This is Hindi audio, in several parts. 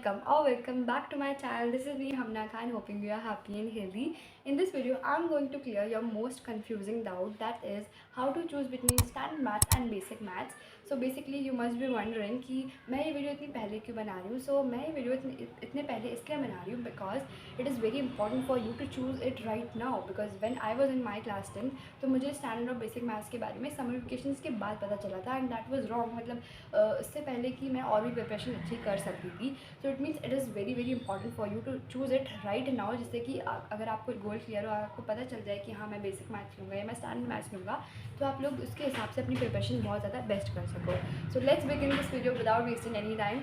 welcome or welcome back to my channel. This is me Hamna Khan, hoping you are happy and healthy. In this video I'm going to clear your most confusing doubt, that is how to choose between standard maths and basic maths. So basically you must be wondering कि मैं ये वीडियो इतनी पहले क्यों बना रही हूँ. So मैं ये वीडियो इतने पहले इसलिए बना रही हूँ because it is very important for you to choose it right now, because when I was in my class 10 तो मुझे स्टैंडर्ड और बेसिक मैथ्स के बारे में समर वेकेशंस के बाद पता चला था, एंड दैट वाज रॉन्ग. मतलब इससे पहले कि मैं और भी प्रिपरेशन अच्छी कर सकती थी. So it means it is very very important for you to choose it right now, जिससे कि अगर आपको गोल क्लियर हो, आपको पता चल जाए कि हाँ मैं बेसिक मैथ्स लूँगा या मैं स्टैंडर्ड मैथ्स लूँगा, तो आप लोग उसके हिसाब से अपनी प्रिपरेशन बहुत ज़्यादा बेस्ट कर सको. So let's begin this video without wasting any time.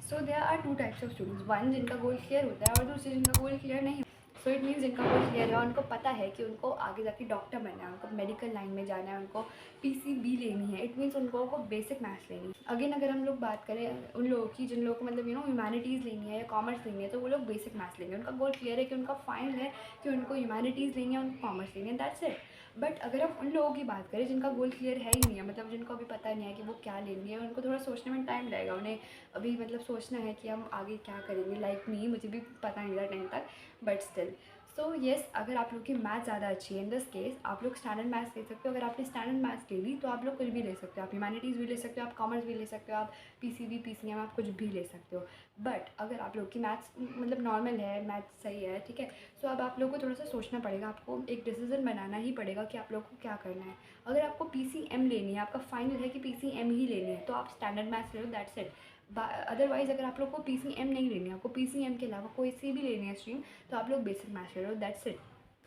So there are two types of students, one जिनका गोल क्लियर होता है और दूसरे जिनका गोल क्लियर नहीं. सो इट मीन्स जिनका गोल क्लियर है, उनको पता है कि उनको आगे जाके डॉक्टर बनना है, उनको मेडिकल लाइन में जाना है, उनको पीसीबी लेनी है. इट मीन्स उनको को बेसिक मैथ्स लेनी है. अगेन अगर हम लोग बात करें उन लोगों की जिन लोगों को मतलब ह्यूमैनिटीज़ लेनी है या कॉमर्स लेनी है, तो वो लोग बेसिक मैथ्स लेंगे. उनका गोल क्लियर है कि उनको फाइनल है कि उनको ह्यूमैनिटीज़ लेनी है, उनको कॉमर्स लेनी है, दैट्स इट. बट अगर हम उन लोगों की बात करें जिनका गोल क्लियर है ही नहीं है, मतलब जिनको अभी पता नहीं है कि वो क्या लेंगे, है, उनको थोड़ा सोचने में टाइम लगेगा. उन्हें अभी मतलब सोचना है कि हम आगे क्या करेंगे. लाइक मी, मुझे भी पता नहीं था 10 तक, बट स्टिल. सो येस, अगर आप लोग की मैथ ज़्यादा अच्छी है, इन दिस केस आप लोग स्टैंडर्ड मैथ्स ले सकते हो. अगर आपने स्टैंडर्ड मैथ्स ले ली तो आप लोग कुछ भी ले सकते हो. आप ह्यूमैनिटीज़ भी ले सकते हो, आप कॉमर्स भी ले सकते हो, आप पीसीबी पीसीएम आप कुछ भी ले सकते हो. बट अगर आप लोग की मैथ्स मतलब नॉर्मल है, मैथ्स सही है, ठीक है, सो अब आप लोग को थोड़ा सा सोचना पड़ेगा. आपको एक डिसीजन बनाना ही पड़ेगा कि आप लोग को क्या करना है. अगर आपको पीसीएम लेनी है, आपका फाइनल है कि पीसीएम ही लेनी है, तो आप स्टैंडर्ड मैथ्स ले लो, दैट्स इट. अदरवाइज़ अगर आप लोग को पीसीएम नहीं लेनी है, आपको पीसीएम के अलावा कोई सी भी लेनी है स्ट्रीम, तो आप लोग बेसिक मैथ्स ले लो, दैट्स इट.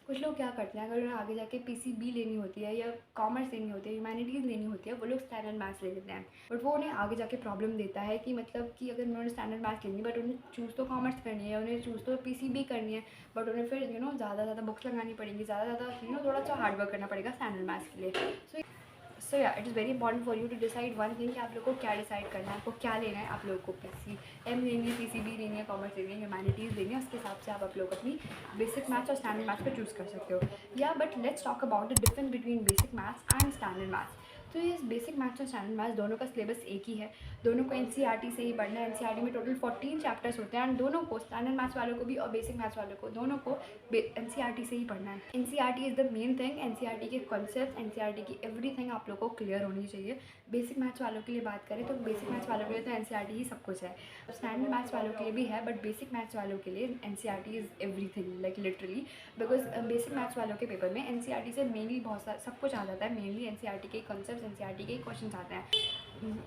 कुछ लोग क्या करते हैं, अगर उन्हें आगे जाके पीसीबी लेनी होती है या कॉमर्स लेनी होती है, ह्यूमैनिटीज़ लेनी होती है, वो लोग स्टैंडर्ड मैथ्स ले लेते हैं. बट वो उन्हें आगे जाके प्रॉब्लम देता है कि मतलब कि अगर उन्होंने स्टैंडर्ड मैथ्स लेनी, बट उन्हें चूज़ तो कॉमर्स करनी है, उन्हें चूज़ तो पीसीबी करनी है, बट उन्हें फिर ज़्यादा बुक्स लगानी पड़ेंगी, ज़्यादा थोड़ा सा हार्ड वर्क करना पड़ेगा स्टैंडर्ड मैथ्स के लिए. सो या it is very important for you to decide one thing कि आप लोग को क्या डिसाइड करना है, आपको क्या लेना है. आप लोग को पीसीएम लेनी है, पीसीबी लेनी है, कॉमर्स लेनी है, ह्यूमैनिटीज़ लेनी है, उसके हिसाब से आप लोग अपनी बेसिक मैथ्स और स्टैंडर्ड मैथ्स को चूज़ कर सकते हो. या but let's talk about the difference between basic maths and standard maths. तो ये बेसिक मैथ्स और स्टैंडर्ड मैथ्स दोनों का सिलेबस एक ही है. दोनों को एनसीईआरटी से ही पढ़ना है. एनसीईआरटी में टोटल 14 चैप्टर्स होते हैं, एंड दोनों को स्टैंडर्ड मैथ्स वालों को भी और बेसिक मैथ्स वालों को दोनों को एनसीईआरटी से ही पढ़ना है. NCERT is the main thing. NCERT के कॉन्सेप्ट, एनसीईआरटी की एवरीथिंग आप लोग को क्लियर होनी चाहिए. बेसिक मैथ्स वालों के लिए बात करें तो बेसिक मैथ्स वालों के लिए तो एनसीईआरटी ही सब कुछ है. स्टैंडर्ड मैथ्स वालों के लिए भी है, बट बेसिक मैथ्स वालों के लिए NCERT is everything, like literally. Because basic maths वालों के पेपर में एनसीईआरटी से मेनली बहुत सारा सब कुछ आ जाता है. मेनली एनसीईआरटी के कॉन्सेप्ट, एनसीईआरटी के क्वेश्चन आते हैं.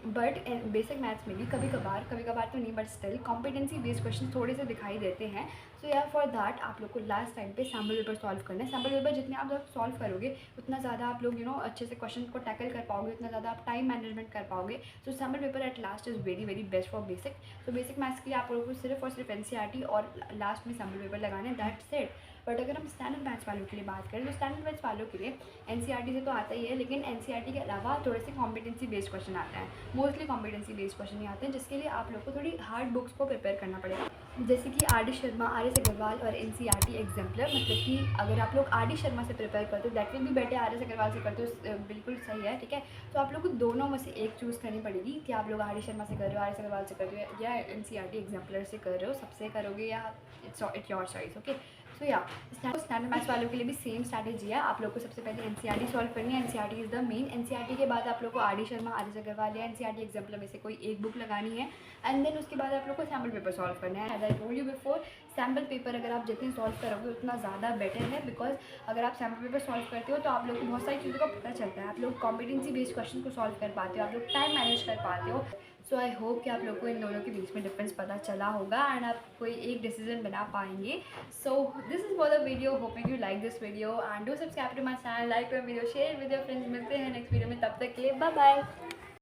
बट बेसिक मैथ्स में भी कभी कभार तो नहीं, but still competency based question थोड़े से दिखाई देते हैं. सो यार फॉर दैट आप लोग को लास्ट टाइम पे सैम्पल पेपर सॉल्व करना है. सैम्पल पेपर जितने आप लोग सॉल्व करोगे उतना ज़्यादा आप लोग अच्छे से क्वेश्चन को टैकल कर पाओगे, उतना ज़्यादा आप टाइम मैनेजमेंट कर पाओगे. So sample paper at last is very very best for basic. So basic maths के लिए आप लोगों को सिर्फ और सिर्फ एनसीईआरटी और लास्ट में सैम्पल पेपर लगाना है, दैट्स इट. बट अगर हम स्टैंडर्ड मैथ्स वालों के लिए बात करें तो स्टैंडर्ड मैथ्स वालों के लिए एनसीईआरटी से तो आता ही है, लेकिन एनसीईआरटी के अलावा थोड़े से कॉम्पिटेंसी बेस्ड क्वेश्चन आते हैं. मोस्टली कॉम्पिटेंसी बेस्ड क्वेश्चन ही आते हैं, जिसके लिए आप लोग को थोड़ी हार्ड बुक्स को प्रिपेयर करना पड़ेगा. जैसे कि R D Sharma, R S Agarwal और एनसीईआरटी एग्जाम्पलर. मतलब कि अगर आप लोग आर डी शर्मा से प्रिपेयर करते हो दैट विल भी बेटर. आर एस अग्रवाल से करते हो बिल्कुल सही है, ठीक है. तो आप लोग को दोनों में से एक चूज़ करनी पड़ेगी कि आप लोग आर डी शर्मा से कर रहे हो, आर एस अग्रवाल से कर रहे हो, या एनसीईआरटी एग्जाम्पलर से कर रहे हो. सबसे करोगे या इट्स योर चॉइस, ओके. सो या स्टैंडर्ड मैथ्स वालों के लिए भी सेम स्ट्रैटेजी है. आप लोग को सबसे पहले एनसीईआरटी सॉल्व करनी है. NCERT is the main. NCERT के बाद आप लोग को R D Sharma, R S Agarwal या एनसीईआरटी एग्जाम्पलर में से कोई एक बुक लगानी है, एंड देन उसके बाद आप लोग को सैम्पल पेपर सॉल्व करना है. As I told you before, sample paper अगर आप जितने सॉल्व करोगे उतना ज़्यादा बेटर है. बिकॉज अगर आप सैम्पल पेपर सॉल्व करते हो तो आप लोग को बहुत सारी चीज़ों का पता चलता है. आप लोग कॉम्पिटेंसी बेस्ड क्वेश्चन को सॉल्व कर पाते हो, आप लोग टाइम मैनेज कर पाते हो. सो आई होप कि आप लोग को इन दोनों के बीच में डिफरेंस पता चला होगा एंड आप कोई एक डिसीजन बना पाएंगे. So this is for the video. Hoping you like this video and do subscribe to my channel, like my video, share with your friends. मिलते हैं नेक्स्ट वीडियो में, तब तक के लिए बाय बाय.